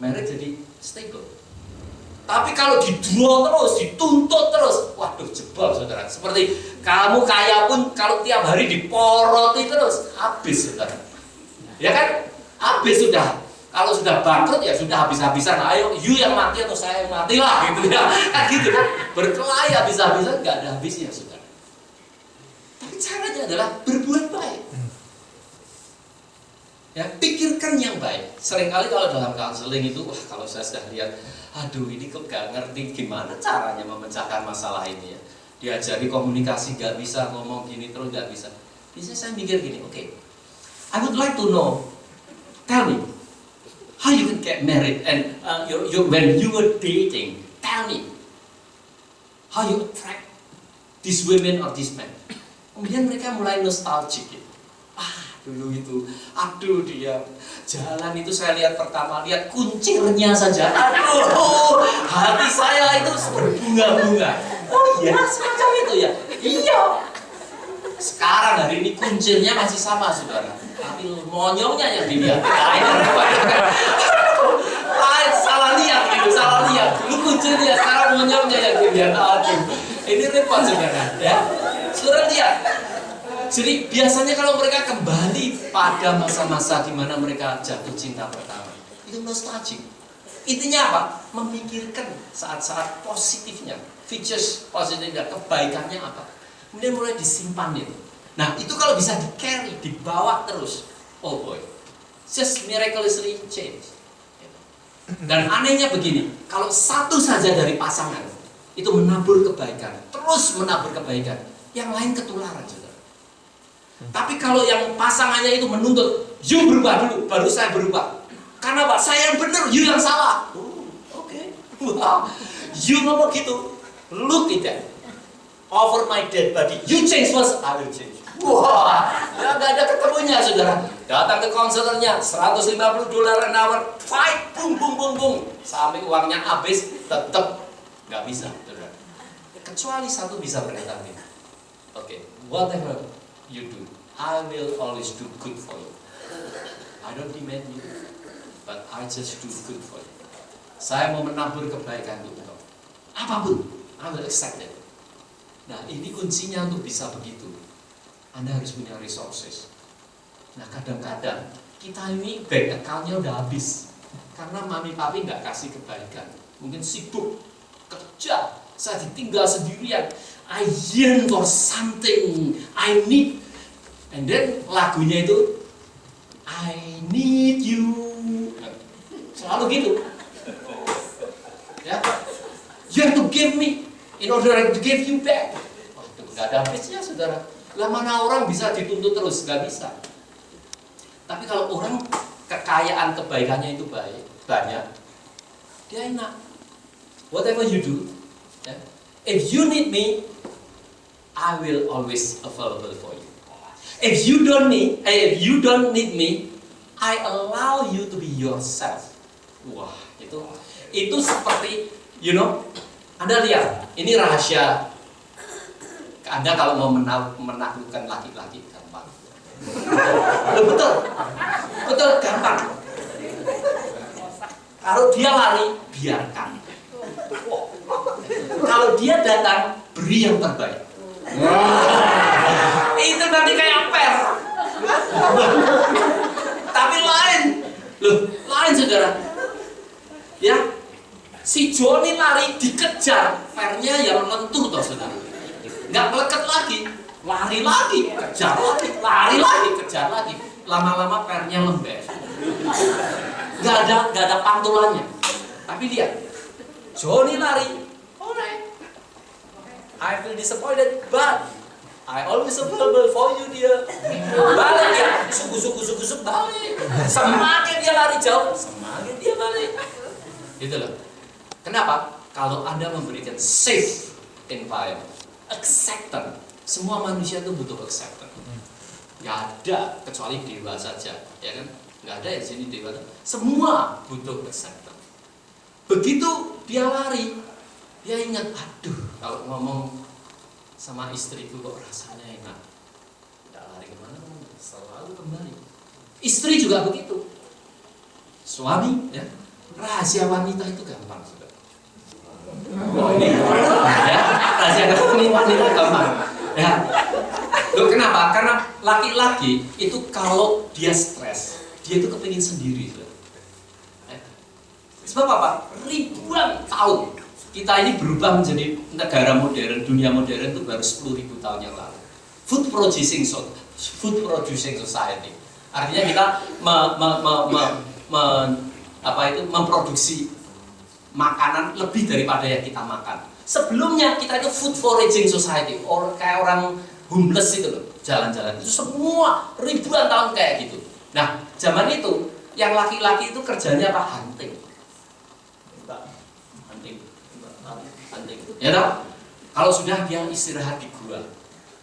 marriage jadi stable. Tapi kalau didraw terus, dituntut terus, waduh jebol saudara. Seperti kamu kaya pun kalau tiap hari diporoti terus, habis saudara. Ya kan? Habis sudah. Kalau sudah bangkrut ya sudah habis-habisan. Ayo, you yang mati atau saya yang mati lah gitu ya. Kan gitu kan? Berkelahi habis-habisan nggak ada habisnya saudara. Tapi caranya adalah berbuat baik. Ya, pikirkan yang baik. Seringkali kalau dalam counseling itu, wah kalau saya sudah lihat, aduh ini kok gak ngerti gimana caranya memecahkan masalah ini ya. Diajari komunikasi gak bisa, ngomong gini terus gak bisa. Biasanya saya mikir gini, oke, I would like to know, tell me, how you can get married and when you were dating, tell me, how you attract these women or this man. Kemudian mereka mulai nostalgic gitu. Dulu itu, aduh dia jalan itu saya lihat pertama, lihat kuncirnya saja, aduh hati saya itu berbunga-bunga. Oh iya, semacam itu ya. Iya. Sekarang hari ini kuncirnya masih sama saudara, tapi monyongnya yang dilihat. Salah lihat gitu, salah lihat. Dulu kuncirnya, sekarang monyongnya yang dilihat. Aduh, ini repot saudara. Ya, saudara lihat. Jadi biasanya kalau mereka kembali pada masa-masa di mana mereka jatuh cinta pertama, itu nostalgic. Intinya apa? Memikirkan saat-saat positifnya, features positifnya, kebaikannya apa. Kemudian mulai disimpan itu. Nah itu kalau bisa di-carry, dibawa terus, oh boy, just miraculously change. Dan anehnya begini, kalau satu saja dari pasangan itu menabur kebaikan, terus menabur kebaikan, yang lain ketularan juga. Tapi kalau yang pasangannya itu menuntut, you berubah dulu, baru saya berubah. Karena Pak, saya yang benar, you yang salah. Oke. Wow. You ngomong gitu, look at that. Over my dead body, you change first, I will change. Wah, ya nggak ada ketemunya saudara. Datang ke konselornya, $150 an hour, fight, boom, boom, boom, boom. Sampai uangnya habis, tetap nggak bisa saudara. Kecuali satu bisa berkata gini, oke, whatever you do, I will always do good for you. I don't demand you, but I just do good for you. Saya mau menabur kebaikan untuk engkau. Apapun, I will accept it. Nah, ini kuncinya untuk bisa begitu. Anda harus punya resources. Nah, kadang-kadang kita ini bank account-nya udah habis karena mami papi nggak kasih kebaikan. Mungkin sibuk kerja, saya ditinggal sendirian. I yearn for something, I need. And then lagunya itu I need you. Selalu gitu. Ya, you have to give me in order to give you back. Waduh, nggak ada habisnya saudara. Lah mana orang bisa dituntut terus, nggak bisa. Tapi kalau orang kekayaan kebaikannya itu banyak, dia enak. Whatever you do, ya, if you need me, I will always available for you. If you don't need me, I allow you to be yourself. Wah, itu seperti, Anda lihat, ini rahasia. Anda kalau mau menaklukkan laki-laki gampang. Betul, gampang. Kalau dia lari, biarkan. Kalau dia datang, beri yang terbaik. Itu nanti kayak per. Tapi lain saudara. Ya, si Joni lari dikejar, pernya yang lentur toh saudara. Nggak melekat lagi, lari lagi, kejar lagi, lari lagi, kejar lagi. Lama-lama pernya lembek. Nggak ada pantulannya. Tapi lihat, Joni lari, alright. I feel disappointed, but I always available for you dia. Balik ya, gusuk balik. Semakin dia lari jauh, semakin dia balik. Gitu loh. Kenapa? Kalau Anda memberikan safe environment, acceptance. Semua manusia itu butuh acceptance. Gak ada kecuali dewa saja, ya kan? Gak ada yang sini dewa. Semua butuh acceptance. Begitu dia lari, dia ingat, aduh, kalau ngomong sama istriku kok rasanya enak. Tidak lari kemana, selalu kembali. Istri juga begitu. Suami, ya, Rahasia wanita itu gampang, saudara. Oh, ini ya, rahasia wanita gampang. Ya. Loh, kenapa? Karena laki-laki itu kalau dia stres, dia itu kepingin sendiri, saudara. Ya. Sebab apa? Ribuan tahun kita ini berubah menjadi negara modern, dunia modern itu baru 10.000 tahun yang lalu. Food producing society. Artinya kita memproduksi makanan lebih daripada yang kita makan. Sebelumnya kita itu food foraging society, kayak orang homeless itu loh, jalan-jalan itu semua ribuan tahun kayak gitu. Nah, zaman itu yang laki-laki itu kerjanya apa? Hunting. Ya toh? Kalau sudah dia istirahat di gua,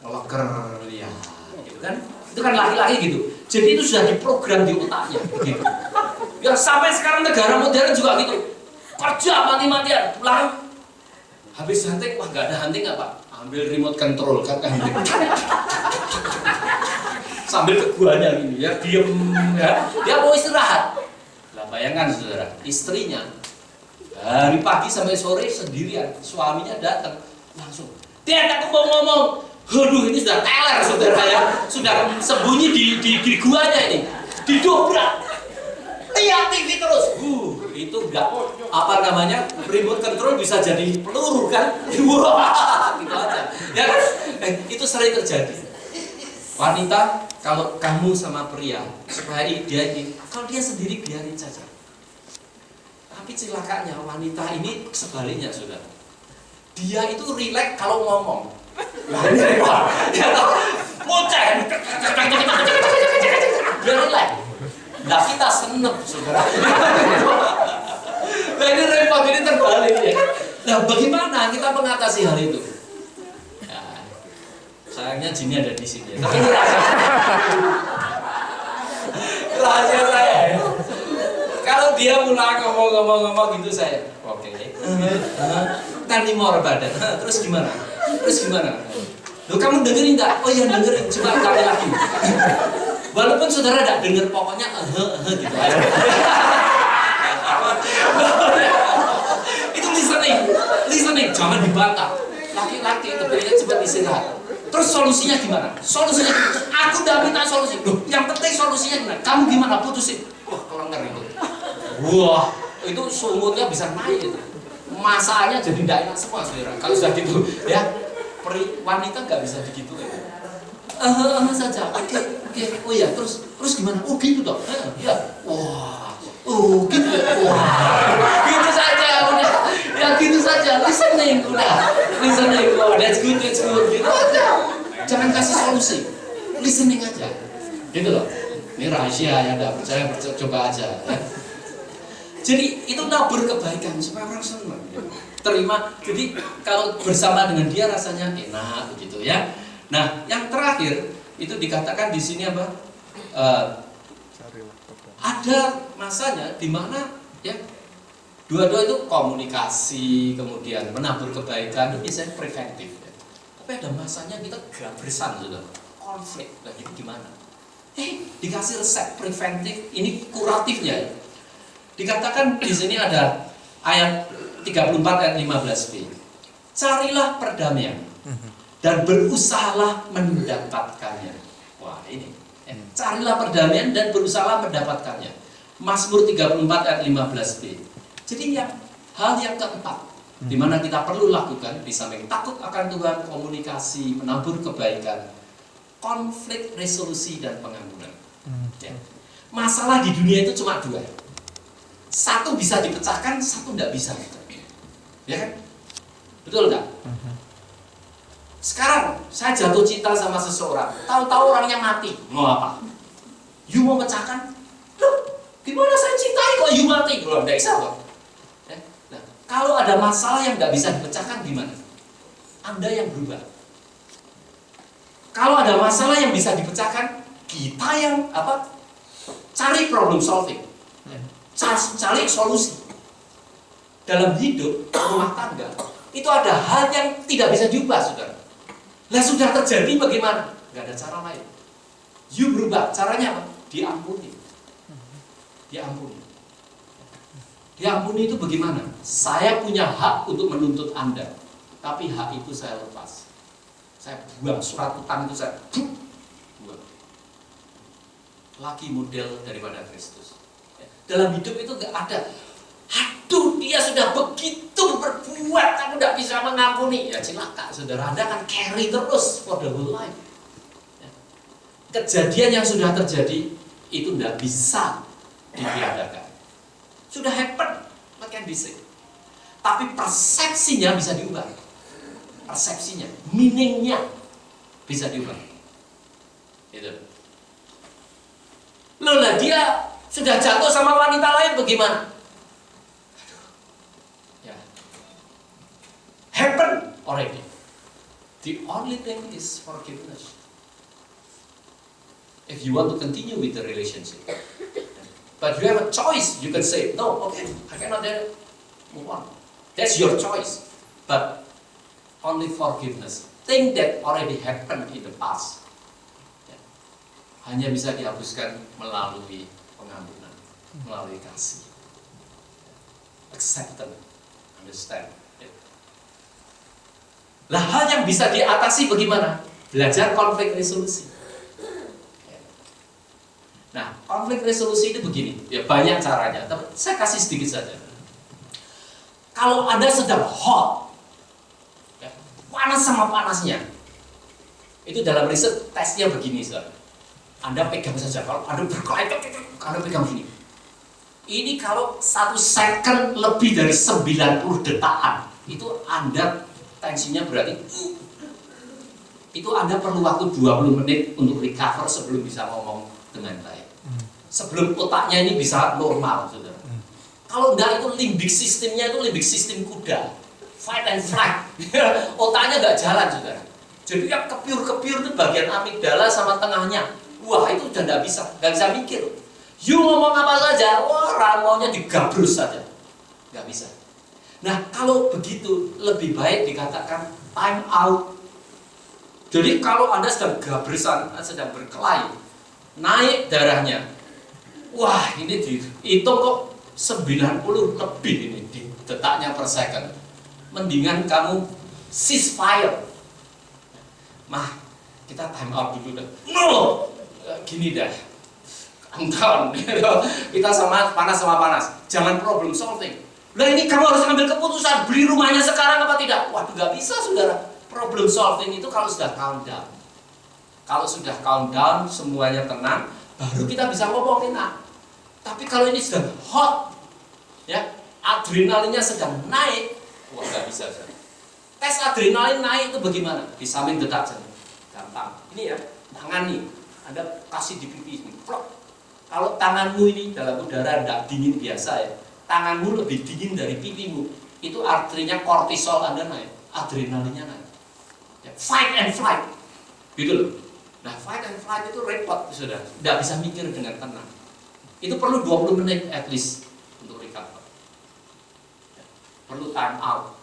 ngeleker ya, gitu kan? Itu kan laki-laki gitu. Jadi itu sudah diprogram di otaknya, gitu. Ya sampai sekarang negara modern juga gitu. Kerja mati-matian, pulang habis hunting, wah nggak ada hunting apa? Ambil remote control kan hunting. Sambil ke guanya gini ya, diem ya. Dia mau istirahat. Lah bayangkan saudara, istrinya dari pagi sampai sore sendirian, suaminya datang langsung. Dia tak mau ngomong, aduh ini sudah teler saudara ya, sudah sembunyi di guanya ini, didobrak, lihat TV terus. Itu enggak apa namanya remote control bisa jadi peluru kan? Wah, gitu aja. Ya kan? Itu sering terjadi. Wanita, kalau kamu sama pria, supaya dia ini, kalau dia sendiri biarin saja. Tapi celakanya wanita ini sebaliknya, saudara. Dia itu rileks kalau ngomong. Nah, ini repot. Dia tahu ngoceh. Dia rileks. Nah, kita senep, saudara. Nah, ini repot, ini terbalik ya. Nah, bagaimana kita mengatasi hal itu? Nah, sayangnya Jimmy ada di sini. Tapi ini rahasia saya. Kalau dia mulai ngomong gitu saya, oke. Tanimor badan. Terus gimana? Loh kamu dengerin enggak? Oh iya dengerin, coba kali lagi. Walaupun saudara enggak denger, pokoknya gitu aja. Itu listening, jangan dibantah. Laki-laki kepinginnya cepat istirahat. Terus solusinya gimana? Aku udah minta solusi. Loh, yang penting solusinya gimana? Kamu gimana? Putusin. Wah, kelengker itu. Wah, itu sumurnya bisa naik itu. Masanya jadi tidak enak semua saudara. Kalau sudah gitu, ya wanita nggak bisa begitu ya. Saja. Oke. Oh ya, terus gimana? Oh gitu dong. Ya. Wah. Oh gitu. Wah. Gitu saja udah. Ya gitu saja. Listening udah. Oh, that's good. Gitu aja. Jangan kasih solusi. Listening aja. Gitu loh. Ini rahasia yang tidak percaya, coba aja. Ya. Jadi itu nabur kebaikan supaya orang senang, terima. Jadi kalau bersama dengan dia rasanya enak begitu ya. Nah, yang terakhir itu dikatakan di sini apa? Ada masanya di mana ya dua-dua itu komunikasi, kemudian menabur kebaikan itu biasanya preventif. Ya. Tapi ada masanya kita gabresan sudah konflik. Nah, ini gimana? Dikasih resep preventif, ini kuratifnya. Ya. Dikatakan di sini ada ayat 34 ayat 15b. Carilah perdamaian dan berusahalah mendapatkannya. Wah, ini. Carilah perdamaian dan berusahalah mendapatkannya. Mazmur 34 ayat 15b. Jadi hal yang keempat di mana kita perlu lakukan di samping takut akan Tuhan, komunikasi, menabur kebaikan, konflik resolusi dan pengampunan. Ya. Masalah di dunia itu cuma dua. Satu bisa dipecahkan, satu tidak bisa. Ya kan? Betul nggak? Sekarang saya jatuh cinta sama seseorang, tahu-tahu orangnya mati, mau apa? You mau pecahkan? Loh, gimana saya cintai kok you mati? Loh, tidak bisa kok. Ya? Nah, kalau ada masalah yang tidak bisa dipecahkan gimana? Anda yang berubah. Kalau ada masalah yang bisa dipecahkan, kita yang apa? Cari problem solving. Cari solusi. Dalam hidup rumah tangga itu ada hal yang tidak bisa diubah, saudara. Lah sudah terjadi bagaimana? Gak ada cara lain. You berubah. Caranya apa? Diampuni. Diampuni itu bagaimana? Saya punya hak untuk menuntut Anda, tapi hak itu saya lepas. Saya buang surat utang itu, saya buang. Lagi model daripada Kristus. Dalam hidup itu nggak ada, aduh dia sudah begitu berbuat, kamu tidak bisa mengampuni. Ya celaka, saudara, Anda akan carry terus for the whole life. Kejadian yang sudah terjadi itu tidak bisa ditiadakan. Sudah happen, what can be said? Tapi persepsinya bisa diubah. Persepsinya, meaningnya bisa diubah. Itu. Loh lah, dia sudah jatuh sama wanita lain bagaimana? Aduh. Ya. Happen already. The only thing is forgiveness. If you want to continue with the relationship. But you have a choice. You can say, no, okay, I cannot move on. That's your choice. But only forgiveness. Thing that already happened in the past. Hanya bisa dihapuskan melalui pengampunan, melalui kasih. Acceptance, understand. Lah, hal yang bisa diatasi bagaimana? Belajar konflik resolusi. Nah, konflik resolusi itu begini, ya banyak caranya, tapi saya kasih sedikit saja. Kalau Anda sedang hot, ya, panas sama panasnya, itu dalam riset tesnya begini, saudara. Anda pegang saja, kalau Anda berkelahi, Anda pegang gini. Ini kalau 1 second lebih dari 90 detakan, itu Anda tensinya berarti, itu Anda perlu waktu 20 menit untuk recover sebelum bisa ngomong dengan baik. Sebelum otaknya ini bisa normal, saudara. Kalau enggak, itu limbik sistemnya itu limbik sistem kuda, fight and flight. Otaknya nggak jalan, saudara. Jadi yang kepiur-kepiur itu bagian amigdala sama tengahnya. Wah, itu udah nggak bisa mikir. You ngomong apa saja, wah ramonya digabrus saja, nggak bisa. Nah, kalau begitu lebih baik dikatakan time out. Jadi kalau Anda sedang gabresan, sedang berkelahi, naik darahnya, wah ini dihitung kok 90 lebih ini di detaknya per second. Mendingan kamu ceasefire. Mah, kita time out dulu dah. No, gini dah. Calm down. Kita sama panas. Jangan problem solving. Lah ini kamu harus ambil keputusan, beli rumahnya sekarang apa tidak? Waduh, nggak bisa, saudara. Problem solving itu kalau sudah calm down. Kalau sudah calm down, semuanya tenang, baru kita bisa ngomongin. Nah, tapi kalau ini sedang hot, ya, adrenalinnya sedang naik, wah nggak bisa. Tes adrenalin naik itu bagaimana? Di samping detak saja, gampang. Ini ya, tangan nih, Anda kasih di pipi ini, plok. Kalau tanganmu ini dalam udara tidak dingin biasa ya, tanganmu lebih dingin dari pipimu, itu artinya kortisol Anda naik, adrenalinnya naik. Ya, fight and flight, gitu loh. Nah, fight and flight itu repot, sudah, tidak bisa mikir dengan tenang. Itu perlu 20 menit at least untuk recover. Ya, perlu time out.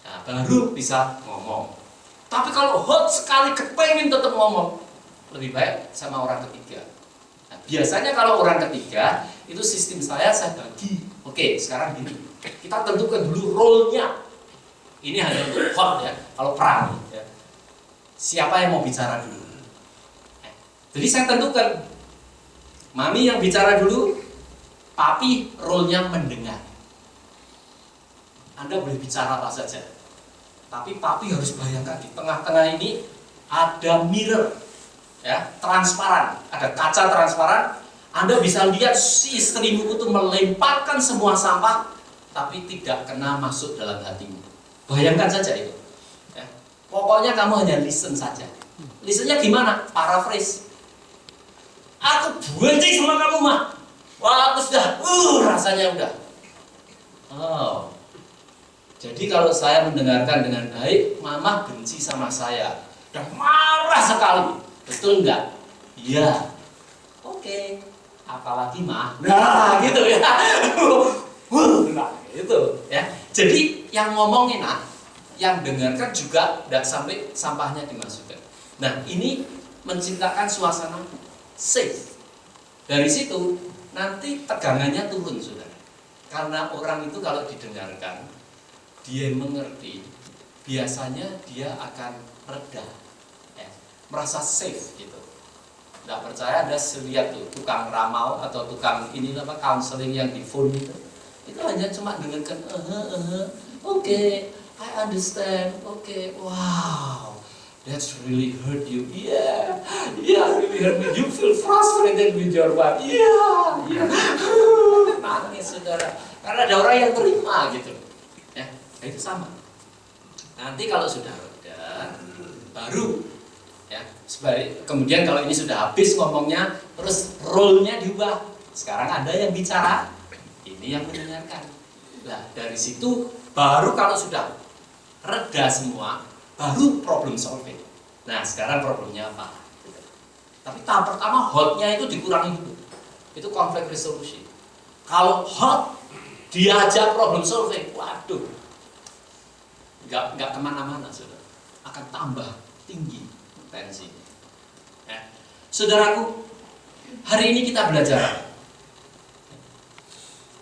Nah, baru bisa ngomong. Tapi kalau hot sekali kepengen tetap ngomong, lebih baik sama orang ketiga. Nah, biasanya kalau orang ketiga, itu sistem saya bagi. Oke, sekarang gini, kita tentukan dulu role-nya. Ini hanya untuk hot ya, kalau perang ya. Siapa yang mau bicara dulu? Jadi saya tentukan, mami yang bicara dulu, papi role-nya mendengar. Anda boleh bicara apa saja, tapi papi harus bayangkan di tengah-tengah ini ada mirror, ya, transparan, ada kaca transparan. Anda bisa lihat si istrimu itu melemparkan semua sampah, tapi tidak kena masuk dalam hatimu. Bayangkan saja itu. Ya. Pokoknya kamu hanya listen saja. Listennya gimana? Paraphrase. Aku benci sama kamu, mah. Wah, aku sudah, rasanya udah. Oh. Jadi kalau saya mendengarkan dengan baik, mama benci sama saya dan marah sekali. Betul enggak? Iya. Oke. Apalagi mah. Nah, gitu ya. Nah, gitu ya. Jadi yang ngomong enak, yang dengarkan juga tidak sampai sampahnya dimasukkan. Nah, ini menciptakan suasana safe. Dari situ nanti tegangannya turun, saudara. Karena orang itu kalau didengarkan, dia mengerti, biasanya dia akan reda, ya, merasa safe gitu. Nggak percaya, ada lihat tuh tukang ramal atau tukang ini apa counseling yang di phone itu hanya cuma dengarkan oke, I understand, oke, wow, that's really hurt you, yeah, really hurt me, you feel frustrated with your wife, yeah, nangis saudara, karena ada orang yang terima gitu, ya, itu sama. Nanti kalau sudah reda, baru ya, kemudian kalau ini sudah habis ngomongnya, terus role-nya diubah. Sekarang ada yang bicara, ini yang mendengarkan. Nah, dari situ baru kalau sudah reda semua, baru problem solving. Nah, sekarang problemnya apa? Tapi tahap pertama hotnya itu dikurangi dulu. Itu conflict resolution. Kalau hot, diajak problem solving, waduh, nggak kemana-mana, saudara. Akan tambah tinggi tensi. Ya. Saudaraku, hari ini kita belajar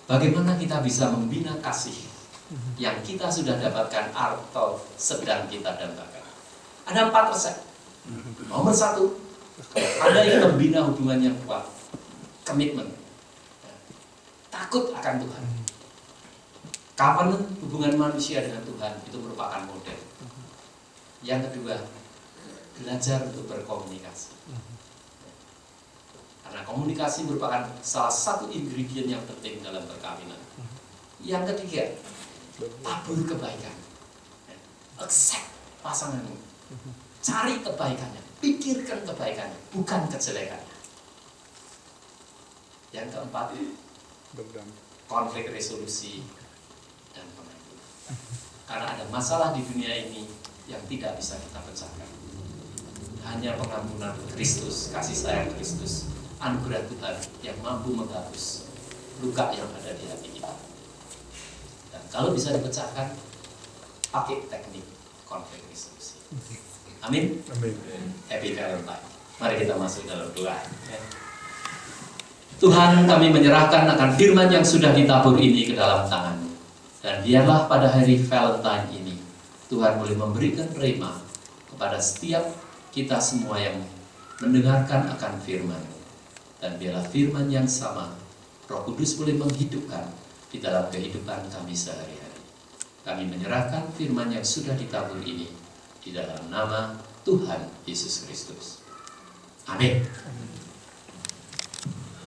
bagaimana kita bisa membina kasih yang kita sudah dapatkan atau sedang kita dambakan. Ada 4 resep. Nomor 1, Anda yang membina hubungan yang kuat, komitmen, ya, takut akan Tuhan. Kapan hubungan manusia dengan Tuhan itu merupakan model. Yang kedua, belajar untuk berkomunikasi. Karena komunikasi merupakan salah satu ingredient yang penting dalam perkawinan. Yang ketiga, tabur kebaikan. Accept pasanganmu. Cari kebaikannya, pikirkan kebaikannya, bukan kejelekannya. Yang keempat, konflik resolusi dan pengampunan. Karena ada masalah di dunia ini yang tidak bisa kita pecahkan. Hanya pengampunan Kristus, kasih sayang Kristus, anugerah Tuhan yang mampu menghapus luka yang ada di hati kita. Dan kalau bisa dipecahkan, pakai teknik konflik resolusi. Amin. Amin. Happy Valentine. Mari kita masuk dalam doa. Tuhan, kami menyerahkan akan firman yang sudah ditabur ini ke dalam tangan-Mu. Dan biarlah pada hari Valentine ini, Tuhan boleh memberikan rema kepada setiap kita semua yang mendengarkan akan firman-Mu. Dan biarlah firman yang sama, Roh Kudus boleh menghidupkan di dalam kehidupan kami sehari-hari. Kami menyerahkan firman yang sudah ditabur ini di dalam nama Tuhan Yesus Kristus. Amin.